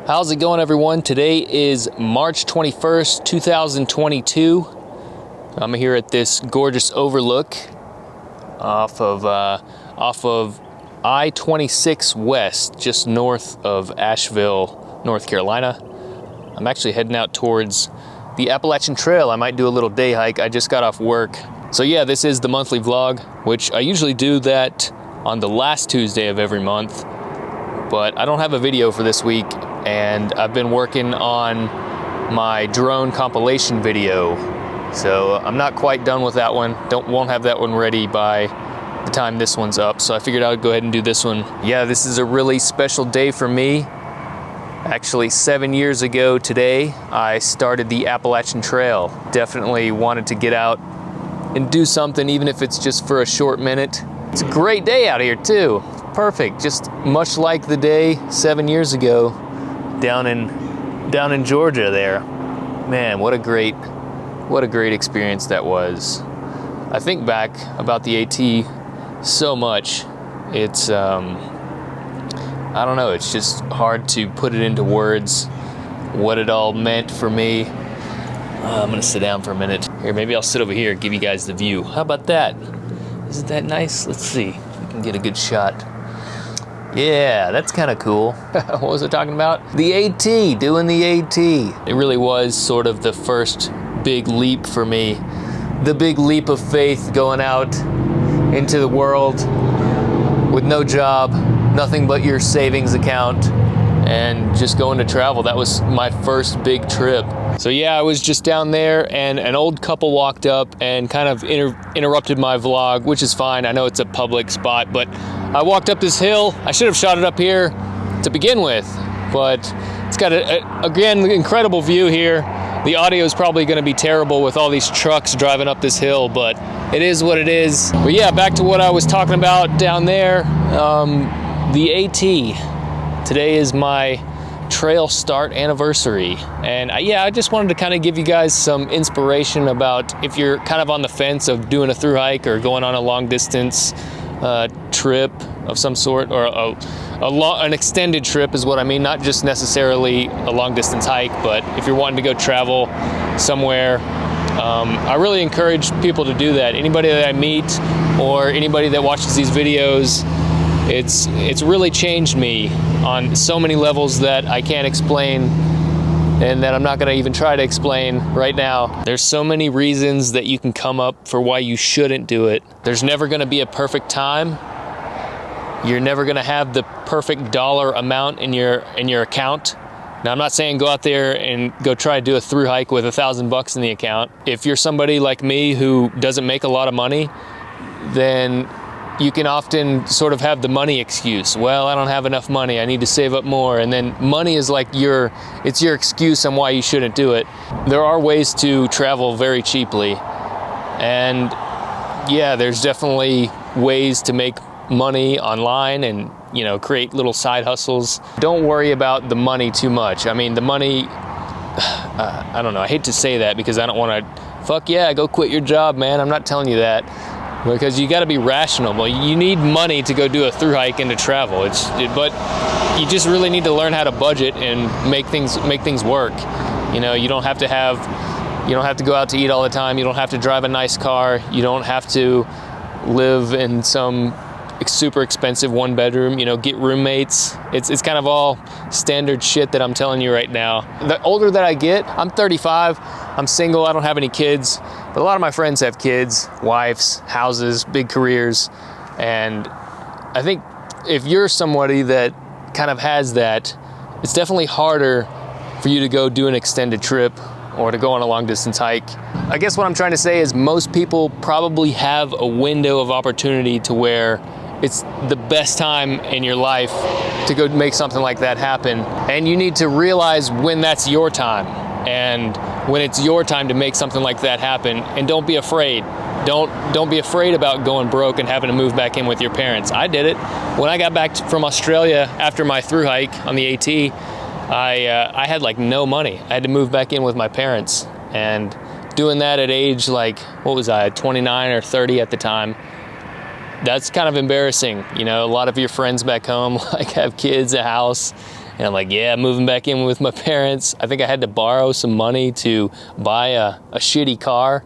How's it going, everyone? Today is March 21st, 2022. I'm here at this gorgeous overlook off of I-26 West, just north of Asheville, North Carolina. I'm actually heading out towards the Appalachian Trail. I might do a little day hike. I just got off work. So yeah, this is the monthly vlog, which I usually do that on the last Tuesday of every month, but I don't have a video for this week, and I've been working on my drone compilation video. So I'm not quite done with that one. Won't have that one ready by the time this one's up. So I figured I would go ahead and do this one. Yeah, this is a really special day for me. Actually, 7 years ago today, I started the Appalachian Trail. Definitely wanted to get out and do something, even if it's just for a short minute. It's a great day out here too. Perfect, just much like the day 7 years ago down in Georgia there. Man, what a great experience that was. I think back about the AT so much. It's I don't know, it's just hard to put it into words what it all meant for me. I'm gonna sit down for a minute. Here, maybe I'll sit over here and give you guys the view. How about that? Isn't that nice? Let's see if we can get a good shot. Yeah, that's kind of cool. What was I talking about? The AT, doing the AT. It really was sort of the first big leap for me. The big leap of faith, going out into the world with no job, nothing but your savings account, and just going to travel. That was my first big trip. So yeah, I was just down there and an old couple walked up and kind of interrupted my vlog, which is fine. I know it's a public spot, but I walked up this hill. I should have shot it up here to begin with, but it's got again, incredible view here. The audio is probably gonna be terrible with all these trucks driving up this hill, but it is what it is. But yeah, back to what I was talking about down there, the AT. Today is my trail start anniversary, and I just wanted to kind of give you guys some inspiration about if you're kind of on the fence of doing a through hike or going on a long distance trip of some sort, or an extended trip is what I mean, not just necessarily a long distance hike, but if you're wanting to go travel somewhere. I really encourage people to do that. Anybody that I meet or anybody that watches these videos, it's really changed me on so many levels that I can't explain, and that I'm not gonna even try to explain right now. There's so many reasons that you can come up for why you shouldn't do it. There's never gonna be a perfect time. You're never gonna have the perfect dollar amount in your account. Now, I'm not saying go out there and go try to do a through hike with $1,000 in the account. If you're somebody like me who doesn't make a lot of money, then you can often sort of have the money excuse. Well, I don't have enough money, I need to save up more. And then money is like it's your excuse on why you shouldn't do it. There are ways to travel very cheaply. And yeah, there's definitely ways to make money online and, create little side hustles. Don't worry about the money too much. I mean, the money, I don't know, I hate to say that because I don't want to, fuck yeah, go quit your job, man. I'm not telling you that. Because you got to be rational. Well, you need money to go do a through hike and to travel. But you just really need to learn how to budget and make things work. You don't have to go out to eat all the time. You don't have to drive a nice car. You don't have to live in some super expensive one bedroom. Get roommates. It's kind of all standard shit that I'm telling you right now. The older that I get, I'm 35. I'm single. I don't have any kids. But a lot of my friends have kids, wives, houses, big careers. And I think if you're somebody that kind of has that, it's definitely harder for you to go do an extended trip or to go on a long distance hike. I guess what I'm trying to say is most people probably have a window of opportunity to where it's the best time in your life to go make something like that happen. And you need to realize when that's your time and when it's your time to make something like that happen. And don't be afraid. Don't be afraid about going broke and having to move back in with your parents. I did it. When I got back from Australia after my through hike on the AT, I had like no money. I had to move back in with my parents. And doing that at age like, what was I, 29 or 30 at the time, that's kind of embarrassing. A lot of your friends back home like have kids, a house, And I'm like, yeah, moving back in with my parents. I think I had to borrow some money to buy a shitty car,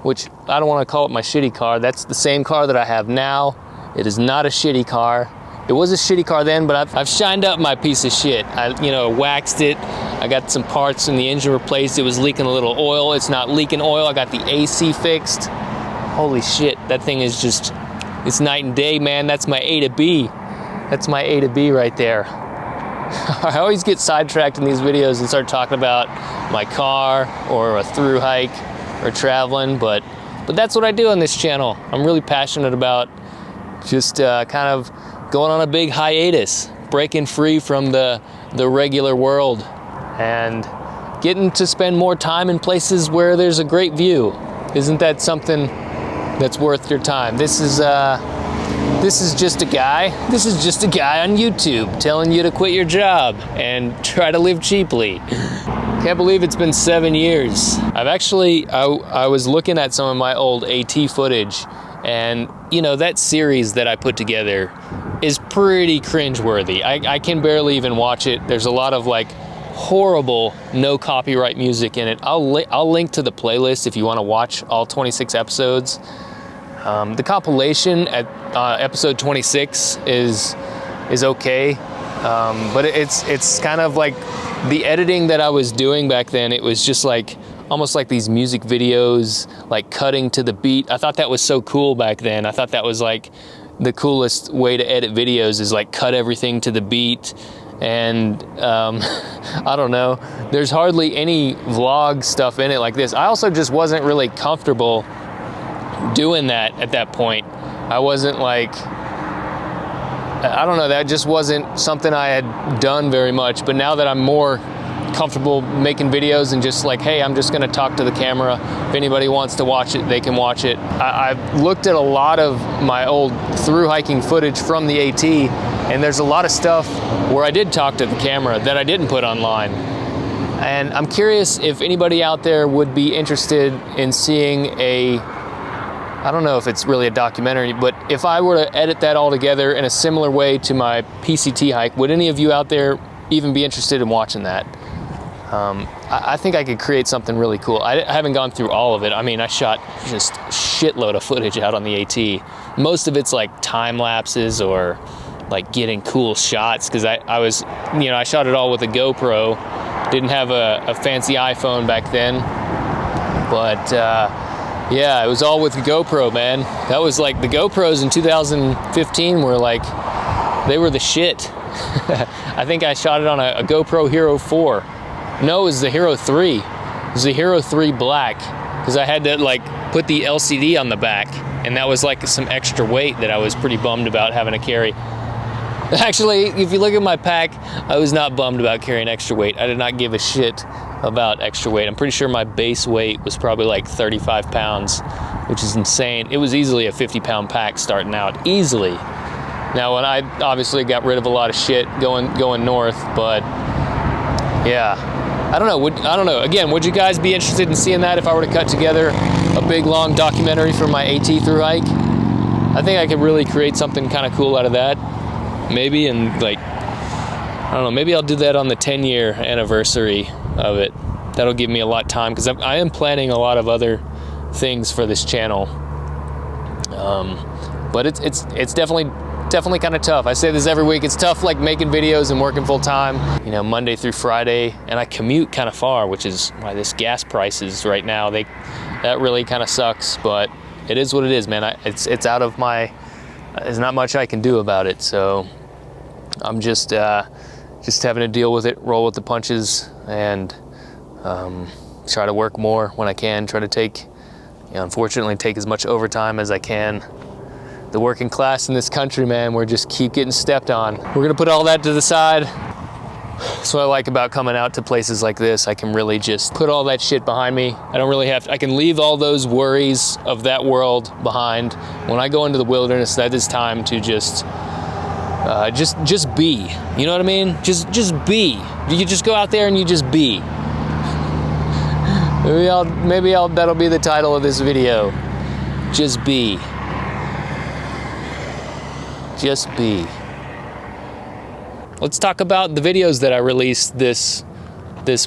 which I don't want to call it my shitty car. That's the same car that I have now. It is not a shitty car. It was a shitty car then, but I've shined up my piece of shit. I waxed it. I got some parts in the engine replaced. It was leaking a little oil. It's not leaking oil. I got the AC fixed. Holy shit, that thing is just, it's night and day, man. That's my A to B. That's my A to B right there. I always get sidetracked in these videos and start talking about my car or a through hike or traveling, but that's what I do on this channel. I'm really passionate about just kind of going on a big hiatus, breaking free from the regular world and getting to spend more time in places where there's a great view. Isn't that something that's worth your time? This is just a guy on YouTube telling you to quit your job and try to live cheaply. Can't believe it's been 7 years. I've actually, I was looking at some of my old AT footage, and that series that I put together is pretty cringeworthy. I can barely even watch it. There's a lot of like horrible no copyright music in it. I'll link to the playlist if you want to watch all 26 episodes. The compilation at episode 26 is okay, but it's kind of like the editing that I was doing back then. It was just like almost like these music videos, like cutting to the beat. I thought that was so cool back then. I thought that was like the coolest way to edit videos, is like cut everything to the beat. And I don't know, there's hardly any vlog stuff in it like this. I also just wasn't really comfortable doing that at that point. I wasn't like, I don't know, that just wasn't something I had done very much. But now that I'm more comfortable making videos and just like, hey, I'm just gonna talk to the camera. If anybody wants to watch it, they can watch it. I've looked at a lot of my old through hiking footage from the AT, and there's a lot of stuff where I did talk to the camera that I didn't put online. And I'm curious if anybody out there would be interested in seeing I don't know if it's really a documentary, but if I were to edit that all together in a similar way to my PCT hike, would any of you out there even be interested in watching that? I think I could create something really cool. I haven't gone through all of it. I mean, I shot just a shitload of footage out on the AT. Most of it's like time lapses or like getting cool shots, because I was, I shot it all with a GoPro. Didn't have a fancy iPhone back then, but yeah, it was all with the GoPro, man. That was like, the GoPros in 2015 were like, they were the shit. I think I shot it on a GoPro Hero 4. No, it was the Hero 3. It was the Hero 3 Black, because I had to like put the LCD on the back, and that was like some extra weight that I was pretty bummed about having to carry. Actually, if you look at my pack, I was not bummed about carrying extra weight. I did not give a shit about extra weight. I'm pretty sure my base weight was probably like 35 pounds, which is insane. It was easily a 50-pound pack starting out, easily. Now, when I obviously got rid of a lot of shit going north, but yeah, I don't know. Again, would you guys be interested in seeing that if I were to cut together a big long documentary for my AT through hike? I think I could really create something kind of cool out of that. Maybe, and like, I don't know, maybe I'll do that on the 10-year anniversary of it. That'll give me a lot of time, because I am planning a lot of other things for this channel. But it's definitely kind of tough. I say this every week. It's tough, like making videos and working full time, Monday through Friday, and I commute kind of far, which is why this gas prices right now, that really kind of sucks. But it is what it is, man. It's out of my. There's not much I can do about it, so I'm just having to deal with it, roll with the punches, and try to work more when I can. Try to take, unfortunately, take as much overtime as I can. The working class in this country, man, we're just keep getting stepped on. We're gonna put all that to the side. That's what I like about coming out to places like this. I can really just put all that shit behind me. I don't really have to, I can leave all those worries of that world behind. When I go into the wilderness, that is time to just be. You know what I mean? Just be. You just go out there and you just be. Maybe that'll be the title of this video. Just be. Just be. let's talk about the videos that I released this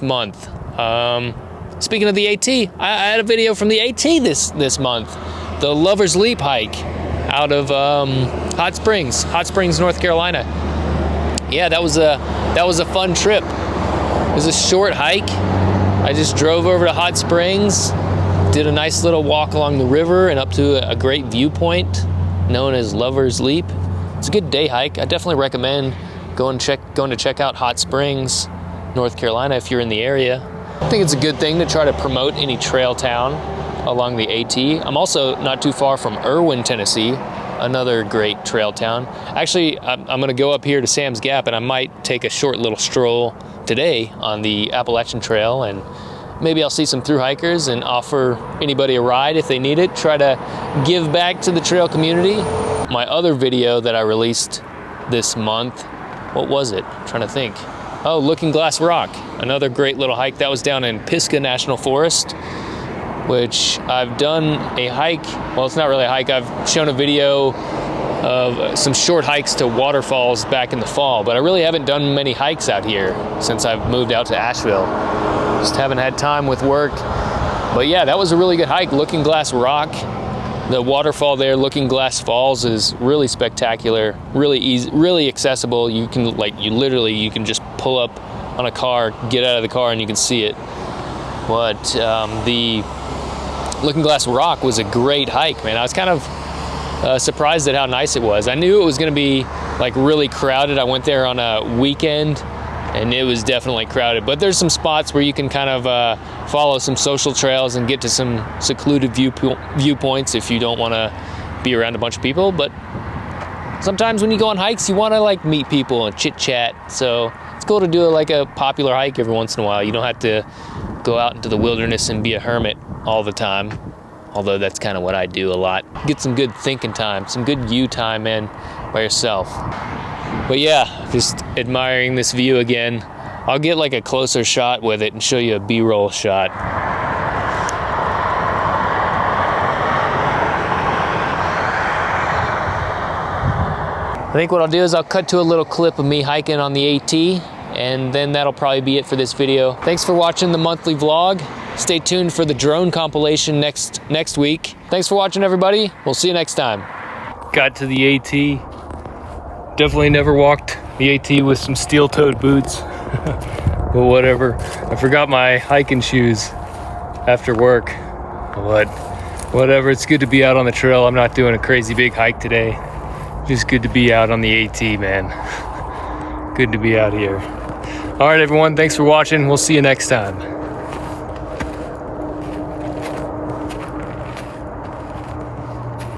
month. Speaking of the AT, I had a video from the AT this month, the Lover's Leap hike out of Hot Springs, North Carolina. Yeah, that was a fun trip. It was a short hike. I just drove over to Hot Springs, did a nice little walk along the river and up to a great viewpoint known as Lover's Leap. It's a good day hike. I definitely recommend going to check out Hot Springs, North Carolina if you're in the area. I think it's a good thing to try to promote any trail town along the AT. I'm also not too far from Erwin, Tennessee, another great trail town. Actually, I'm gonna go up here to Sam's Gap and I might take a short little stroll today on the Appalachian Trail, and maybe I'll see some thru hikers and offer anybody a ride if they need it. Try to give back to the trail community. My other video that I released this month, what was it? I'm trying to think. Oh, Looking Glass Rock, another great little hike. That was down in Pisgah National Forest, which I've done a hike. Well, it's not really a hike. I've shown a video of some short hikes to waterfalls back in the fall, but I really haven't done many hikes out here since I've moved out to Asheville. Just haven't had time with work. But yeah, that was a really good hike, Looking Glass Rock. The waterfall there, Looking Glass Falls, is really spectacular, really easy, really accessible. You can you can just pull up on a car, get out of the car, and you can see it. But the Looking Glass Rock was a great hike, man. I was kind of surprised at how nice it was. I knew it was going to be like really crowded. I went there on a weekend and it was definitely crowded, but there's some spots where you can kind of follow some social trails and get to some secluded viewpoints if you don't want to be around a bunch of people. But sometimes when you go on hikes, you want to like meet people and chit chat, so it's cool to do like a popular hike every once in a while. You don't have to go out into the wilderness and be a hermit all the time, although that's kind of what I do a lot. Get some good thinking time, some good you time, man, by yourself. But yeah, just admiring this view again. I'll get like a closer shot with it and show you a B-roll shot. I think what I'll do is I'll cut to a little clip of me hiking on the AT, and then that'll probably be it for this video. Thanks for watching the monthly vlog. Stay tuned for the drone compilation next week. Thanks for watching, everybody. We'll see you next time. Got to the AT. Definitely never walked the AT with some steel-toed boots. But whatever. I forgot my hiking shoes after work. But whatever, it's good to be out on the trail. I'm not doing a crazy big hike today. Just good to be out on the AT, man. Good to be out here. All right, everyone, thanks for watching. We'll see you next time.